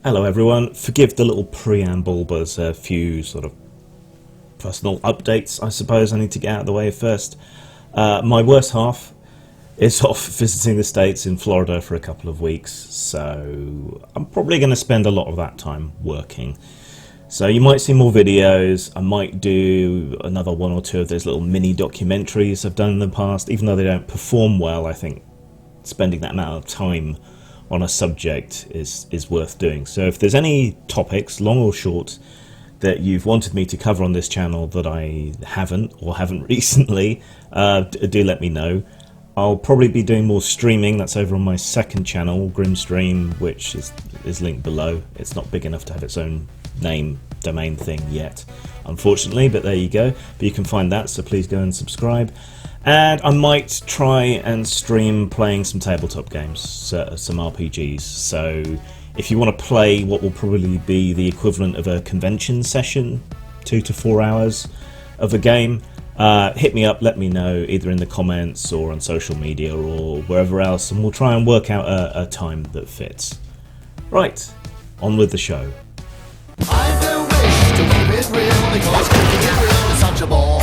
Hello everyone, forgive the little preamble, but there's a few sort of personal updates I suppose I need to get out of the way first. My worst half is off visiting the States in Florida for a couple of weeks, so I'm probably going to spend a lot of that time working. So you might see more videos. I might do another one or two of those little mini documentaries I've done in the past. Even though they don't perform well, I think spending that amount of time on a subject is worth doing. So if there's any topics, long or short, that you've wanted me to cover on this channel that I haven't or haven't recently, do let me know. I'll probably be doing more streaming. That's over on my second channel, Grimstream, which is linked below. It's not big enough to have its own name domain thing yet, unfortunately, but there you go. But you can find that, so please go and subscribe. And I might try and stream playing some tabletop games, some RPGs. So if you want to play what will probably be the equivalent of a convention session, 2 to 4 hours of a game, hit me up, let me know, either in the comments or on social media or wherever else, and we'll try and work out a time that fits. Right, on with the show. I've a wish to keep it real, because keeping it real is such a bore.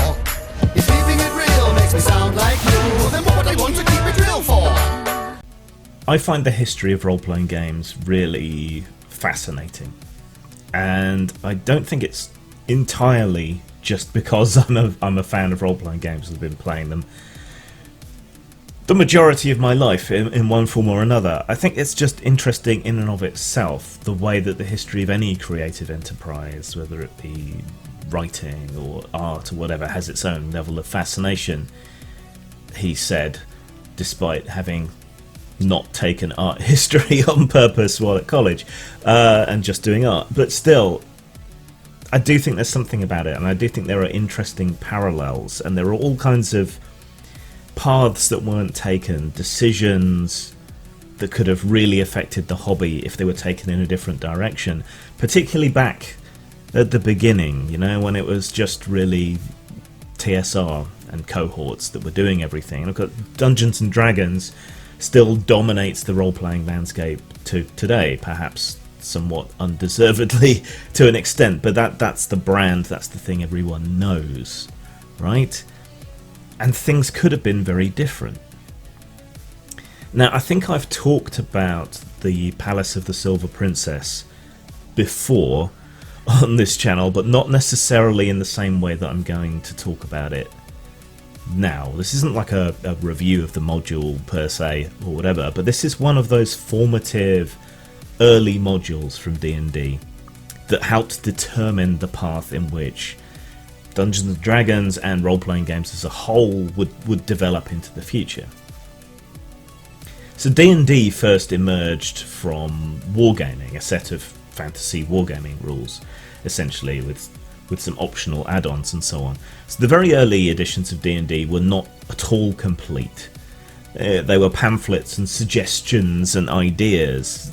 If keeping it real makes me sound like you, then what would I want to keep it real for? I find the history of role-playing games really fascinating, and I don't think it's entirely just because I'm a fan of role-playing games and I've been playing them the majority of my life in one form or another. I think it's just interesting in and of itself, the way that the history of any creative enterprise, whether it be writing or art or whatever, has its own level of fascination, he said, despite having not taken art history on purpose while at college and just doing art. But still, I do think there's something about it, and I do think there are interesting parallels, and there are all kinds of paths that weren't taken, decisions that could have really affected the hobby if they were taken in a different direction, particularly back at the beginning, you know, when it was just really TSR and cohorts that were doing everything. And I've got Dungeons and Dragons still dominates the role-playing landscape to today, perhaps somewhat undeservedly to an extent, but that's the brand, that's the thing everyone knows, right? And things could have been very different. Now, I think I've talked about the Palace of the Silver Princess before on this channel, but not necessarily in the same way that I'm going to talk about it now. This isn't like a review of the module per se or whatever, but this is one of those formative early modules from D&D that helped determine the path in which Dungeons and Dragons and role-playing games as a whole would develop into the future. So D&D first emerged from wargaming, a set of fantasy wargaming rules, essentially, with some optional add-ons and so on. So the very early editions of D&D were not at all complete. They were pamphlets and suggestions and ideas,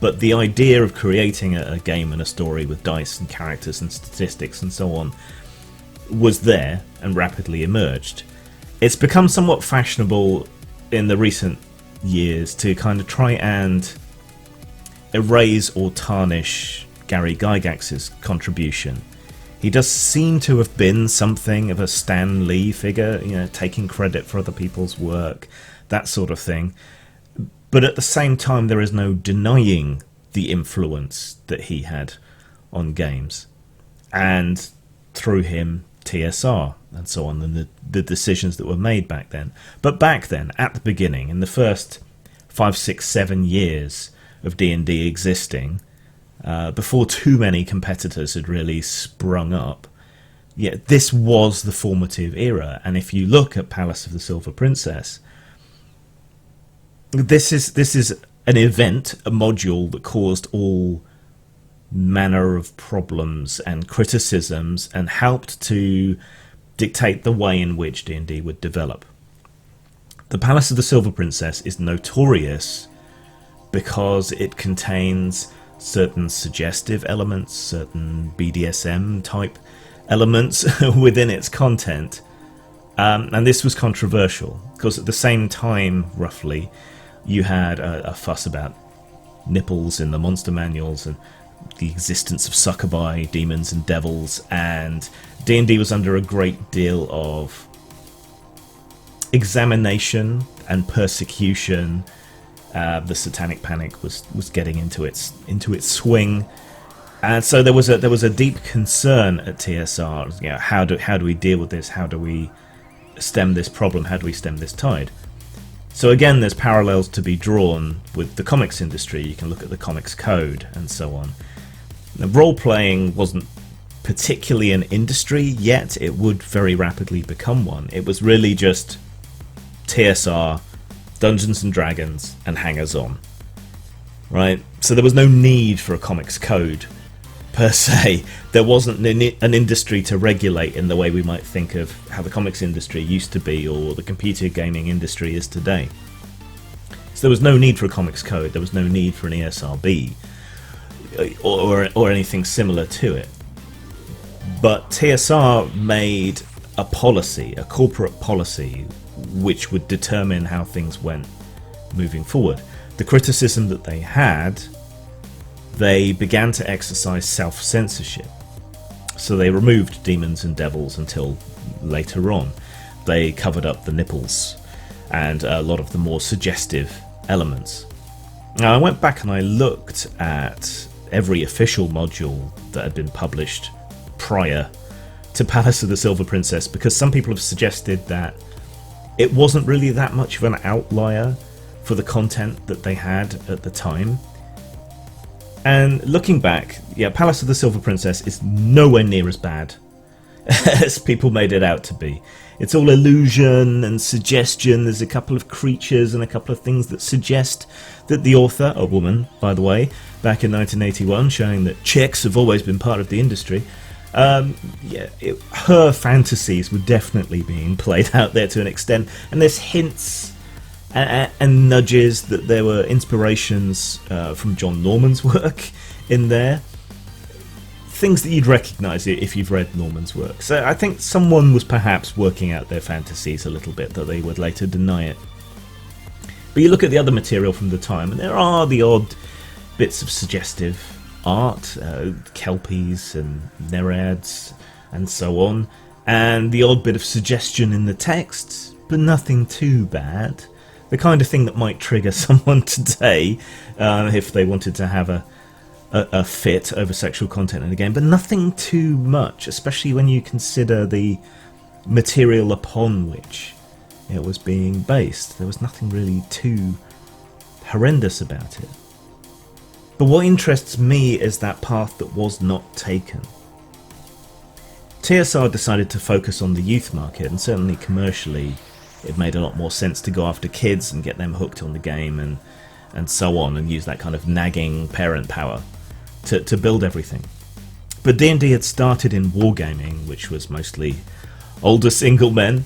but the idea of creating a game and a story with dice and characters and statistics and so on was there and rapidly emerged. It's become somewhat fashionable in the recent years to kind of try and erase or tarnish Gary Gygax's contribution. He does seem to have been something of a Stan Lee figure, you know, taking credit for other people's work, that sort of thing. But at the same time, there is no denying the influence that he had on games. And through him, TSR and so on, and the decisions that were made back then. But back then, at the beginning, in the first 5, 6, 7 years of D&D existing, before too many competitors had really sprung up, yeah, this was the formative era. And if you look at Palace of the Silver Princess, this is an event, a module that caused all manner of problems and criticisms and helped to dictate the way in which D&D would develop. The Palace of the Silver Princess is notorious because it contains certain suggestive elements, certain BDSM type elements within its content, and this was controversial because at the same time, roughly, you had a fuss about nipples in the monster manuals and the existence of succubi, demons and devils, and D&D was under a great deal of examination and persecution. The Satanic Panic was getting into its swing, and so there was a deep concern at TSR. You know, how do we deal with this? How do we stem this problem? How do we stem this tide? So again, there's parallels to be drawn with the comics industry. You can look at the comics code and so on. Now, role-playing wasn't particularly an industry yet. It would very rapidly become one. It was really just TSR, Dungeons and Dragons, and hangers-on. Right? So there was no need for a comics code, per se. There wasn't an industry to regulate in the way we might think of how the comics industry used to be, or the computer gaming industry is today. So there was no need for a comics code. There was no need for an ESRB or anything similar to it. But TSR made a policy, a corporate policy, which would determine how things went moving forward. The criticism that they had, they began to exercise self-censorship. So they removed demons and devils until later on. They covered up the nipples and a lot of the more suggestive elements. Now, I went back and I looked at every official module that had been published prior to Palace of the Silver Princess, because some people have suggested that it wasn't really that much of an outlier for the content that they had at the time. And looking back, yeah, Palace of the Silver Princess is nowhere near as bad as people made it out to be. It's all illusion and suggestion. There's a couple of creatures and a couple of things that suggest that the author, a woman, by the way, back in 1981, showing that chicks have always been part of the industry, her fantasies were definitely being played out there to an extent, and there's hints and nudges that there were inspirations from John Norman's work in there. Things that you'd recognise if you've read Norman's work. So I think someone was perhaps working out their fantasies a little bit, though they would later deny it. But you look at the other material from the time, and there are the odd bits of suggestive art, kelpies and nereids and so on, and the odd bit of suggestion in the texts, but nothing too bad. The kind of thing that might trigger someone today if they wanted to have a fit over sexual content in the game, but nothing too much, especially when you consider the material upon which it was being based. There was nothing really too horrendous about it. But what interests me is that path that was not taken. TSR decided to focus on the youth market, and certainly commercially it made a lot more sense to go after kids and get them hooked on the game and so on, and use that kind of nagging parent power to build everything. But D&D had started in wargaming, which was mostly older single men,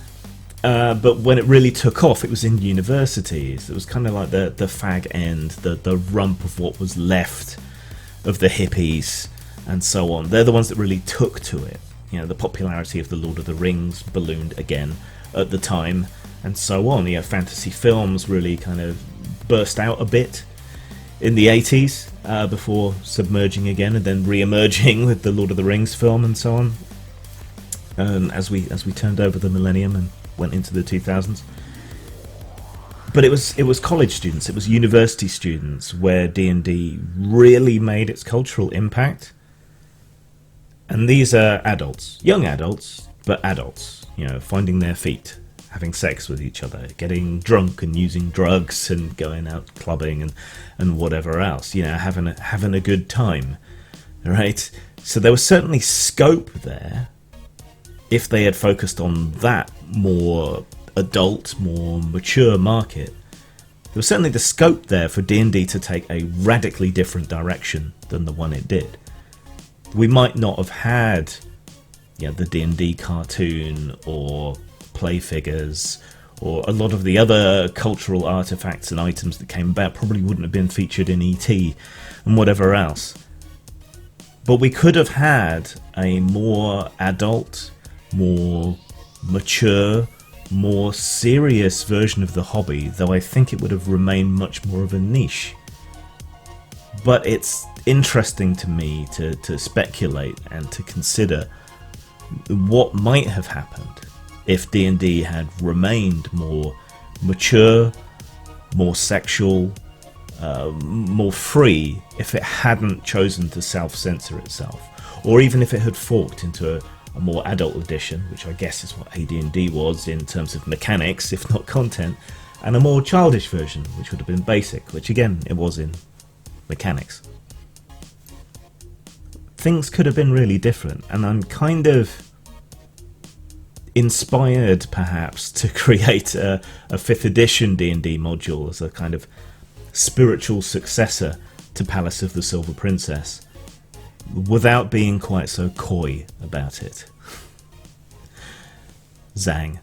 but when it really took off, it was in universities. It was kind of like the fag end, the rump of what was left of the hippies and so on. They're the ones that really took to it. You know, the popularity of the Lord of the Rings ballooned again at the time, and so on. You know, fantasy films really kind of burst out a bit in the 80s before submerging again and then re-emerging with the Lord of the Rings film and so on, as we turned over the millennium and went into the 2000s. But it was college students, it was university students where D&D really made its cultural impact. And these are adults, young adults, but adults, you know, finding their feet, having sex with each other, getting drunk and using drugs and going out clubbing and whatever else, you know, having a good time, right? So there was certainly scope there if they had focused on that more adult, more mature market. There was certainly the scope there for D&D to take a radically different direction than the one it did. We might not have had, you know, the D&D cartoon or play figures or a lot of the other cultural artifacts and items that came about probably wouldn't have been featured in E.T. and whatever else. But we could have had a more adult, more mature, more serious version of the hobby, though I think it would have remained much more of a niche. But it's interesting to me to speculate and to consider what might have happened if D&D had remained more mature, more sexual, more free, if it hadn't chosen to self-censor itself, or even if it had forked into a more adult edition, which I guess is what AD&D was in terms of mechanics, if not content, and a more childish version, which would have been basic, which again it was in mechanics. Things could have been really different, and I'm kind of inspired perhaps to create a 5th edition D&D module as a kind of spiritual successor to Palace of the Silver Princess, without being quite so coy about it. Zang.